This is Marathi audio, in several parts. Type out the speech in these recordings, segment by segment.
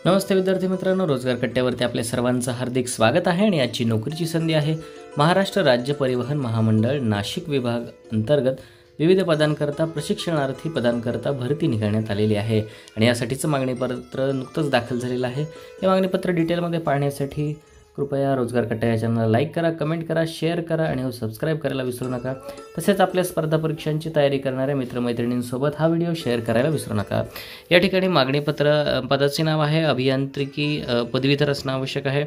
नमस्ते विद्यार्थी मित्रांनो, रोजगार कट्ट्यावरती आपल्या सर्वांचं हार्दिक स्वागत आहे. आणि आजची नोकरीची संधी आहे महाराष्ट्र राज्य परिवहन महामंडळ नाशिक विभाग अंतर्गत विविध पदांकरता प्रशिक्षणार्थी पदांकरता भरती निघण्यात आलेली आहे. आणि यासाठीचं मागणीपत्र नुकतंच दाखल झालेलं आहे. हे मागणीपत्र डिटेलमध्ये पाहण्यासाठी कृपया रोजगार कट्टा या चॅनलला लाईक करा, कमेंट करा, शेअर करा आणि सबस्क्राईब करायला विसरू नका. तसेच आपल्या स्पर्धा परीक्षांची तयारी करणाऱ्या मित्रमैत्रिणींसोबत हा व्हिडिओ शेअर करायला विसरू नका. या ठिकाणी मागणीपत्र पदाचे नाव आहे अभियांत्रिकी पदवीधर असणं आवश्यक आहे.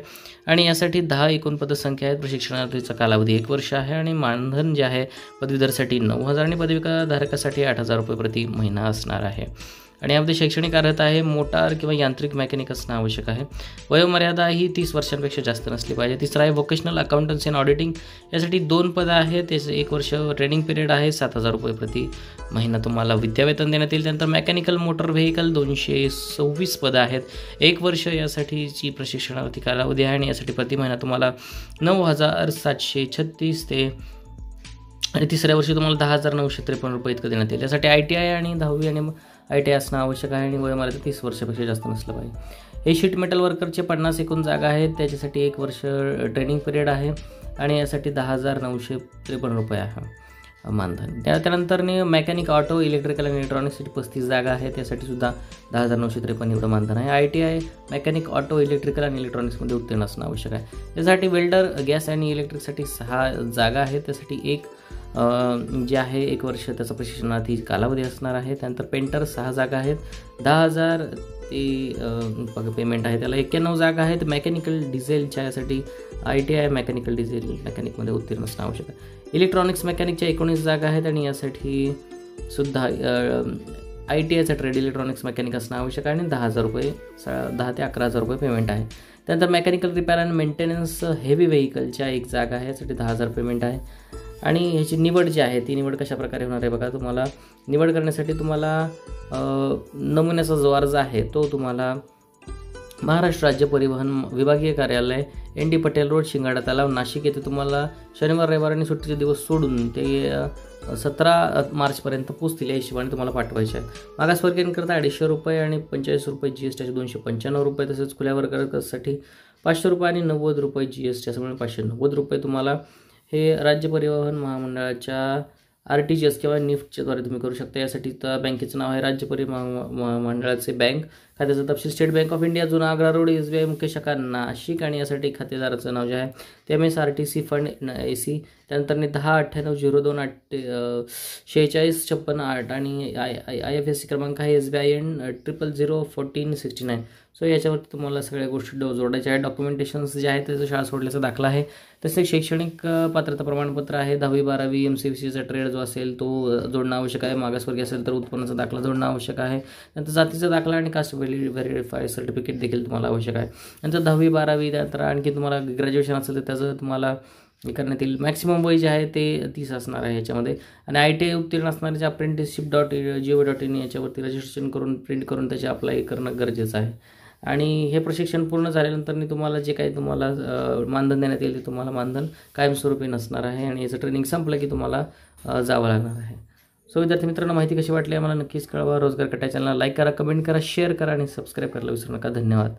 आणि यासाठी 10 एकूण पदसंख्या आहेत. प्रशिक्षणार्थीचा कालावधी 1 वर्ष आहे. आणि मानधन जे आहे पदवीधरसाठी 9,000 आणि पदविकाधारकासाठी 8,000 रुपये प्रति महिना असणार आहे. आणि यामध्ये शैक्षणिक अर्हता आहे मोटार किंवा यांत्रिक मेकॅनिक असणं आवश्यक आहे. वयोमर्यादा ही 30 वर्षांपेक्षा जास्त नसली पाहिजे. तिसरं आहे व्होकेशनल अकाउंटन्सी अँड ऑडिटिंग. यासाठी 2 पदं आहेत. त्याचं 1 वर्ष ट्रेनिंग पिरियड आहे. 7,000 रुपये प्रति महिना तुम्हाला विद्यावेतन देण्यात येईल. त्यानंतर मेकॅनिकल मोटर व्हेकल 226 पदं आहेत. 1 वर्ष यासाठीची प्रशिक्षणार्थी कालावधी आहे. आणि यासाठी प्रति महिना तुम्हाला 9,736 ते आणि तिसऱ्या वर्षी तुम्हाला 10,953 रुपये इतकं देण्यात येईल. यासाठी ITI आणि 10वी आणि ITI असणं आवश्यक आहे. आणि वयोमर्यादा 30 वर्षापेक्षा जास्त नसलं पाहिजे. हे शीट मेटल वर्करचे 50 एकूण जागा आहेत. त्याच्यासाठी 1 वर्ष ट्रेनिंग पिरियड आहे. आणि यासाठी 10,953 रुपये आहे मानधन. त्यानंतर मेकॅनिक ऑटो इलेक्ट्रिकल आणि इलेक्ट्रॉनिक्ससाठी 35 जागा आहे. त्यासाठी सुद्धा 10,953 एवढं मानधन आहे. ITI मेकॅनिक ऑटो इलेक्ट्रिकल आणि इलेक्ट्रॉनिक्समध्ये उत्तीर्ण असणं आवश्यक आहे. त्यासाठी वेल्डर गॅस आणि इलेक्ट्रिकसाठी 6 जागा आहेत. त्यासाठी जे आहे 1 वर्ष त्याचा प्रशिक्षणार्थी कालावधी असणार आहे. त्यानंतर पेंटर 6 जागा आहेत. 10,000 ते पेमेंट आहे. त्याला 91 जागा आहेत. मेकॅनिकल डिझेलच्या यासाठी ITI मेकॅनिकल डिझेल मेकॅनिकमध्ये उत्तीर्ण असणं आवश्यक आहे. इलेक्ट्रॉनिक्स मेकॅनिकच्या 19 जागा आहेत. आणि यासाठी सुद्धा ITIचा ट्रेड इलेक्ट्रॉनिक्स मेकॅनिक असणं आवश्यक आहे. आणि 10,000 रुपये 10 ते 11,000 रुपये पेमेंट आहे. त्यानंतर mechanical repair and maintenance heavy व्हेकलच्या 1 जागा आहे. यासाठी 10,000 पेमेंट आहे. आणि ह्याची निवड जी आहे ती निवड कशा प्रकारे होणार आहे बघा. तुम्हाला निवड करण्यासाठी तुम्हाला नमुन्याचा जो अर्ज आहे तो तुम्हाला महाराष्ट्र राज्य परिवहन विभागीय कार्यालय ND पटेल रोड शिंगाडा तलाव नाशिक येथे तुम्हाला शनिवार रविवार आणि सुट्टीचे दिवस सोडून ते 17 मार्चपर्यंत पोचतील या हिशोबाने तुम्हाला पाठवायचे आहेत. मागासवर्गीयांकरता 250 रुपये आणि 45 रुपये GST 295 रुपये. तसेच खुल्या वर्गासाठी 500 रुपये आणि 90 रुपये GST असं म्हणून 590 रुपये तुम्हाला हे राज्य परिवहन महामंडळाच्या RTGS किंवा NIFTच्या द्वारे तुम्ही करू शकता. यासाठी तर बँकेचं नाव आहे राज्य परिवहन मंडळाचे बँक. खात्याचा तपशील स्टेट बँक ऑफ इंडिया जुना आग्रा रोड SBI मुख्य शाखा नाशिक. आणि यासाठी खातेदाराचं नाव जे आहे ते MSRTC फंड AC. त्यानंतर 10/98/02 4656 आणि IFSC क्रमांक आहे SBIN 00001469. सो याच्यावरती तुम्हाला सगळ्या गोष्टी जोडायच्या आहेत. डॉक्युमेंटेशन्स जे आहेत त्याचं शाळा सोडल्याचा दाखला आहे. तसेच शैक्षणिक पात्रता प्रमाणपत्र आहे. 10वी 12वी MCVCचा ट्रेड जो असेल तो जोडणं आवश्यक आहे. मागासवर्गीय असेल तर उत्पन्नाचा दाखला जोडणं आवश्यक आहे. नंतर जातीचा दाखला आणि कास्ट व्हेरिफाय सर्टिफिकेट देखील तुम्हाला आवश्यक आहे. नंतर 10वी 12वी त्यानंतर आणखी तुम्हाला ग्रॅज्युएशन असेल तर त्याचं तुम्हाला हे करण्यात येईल. मॅक्सिमम वय जे आहे ते 30 असणार आहे याच्यामध्ये. आणि ITI उत्तीर्ण असणाऱ्याच्या apprenticeship.gov.in याच्यावरती रजिस्ट्रेशन करून प्रिंट करून त्याचे अप्लाय करणं गरजेचं आहे. आणि हे प्रशिक्षण पूर्ण झाल्यानंतर तुम्हाला जे काही तुम्हाला मानधन देण्यात येईल ते तुम्हाला मानधन कायमस्वरूपी नसणार आहे. आणि याचं ट्रेनिंग संपलं की तुम्हाला जावं लागणार आहे. सो विद्यार्थी मित्रांनो, माहिती कशी वाटली आम्हाला नक्कीच कळवा. रोजगार कट्टा चॅनलला लाईक करा, कमेंट करा, शेअर करा आणि सबस्क्राईब करायला विसरू नका. धन्यवाद.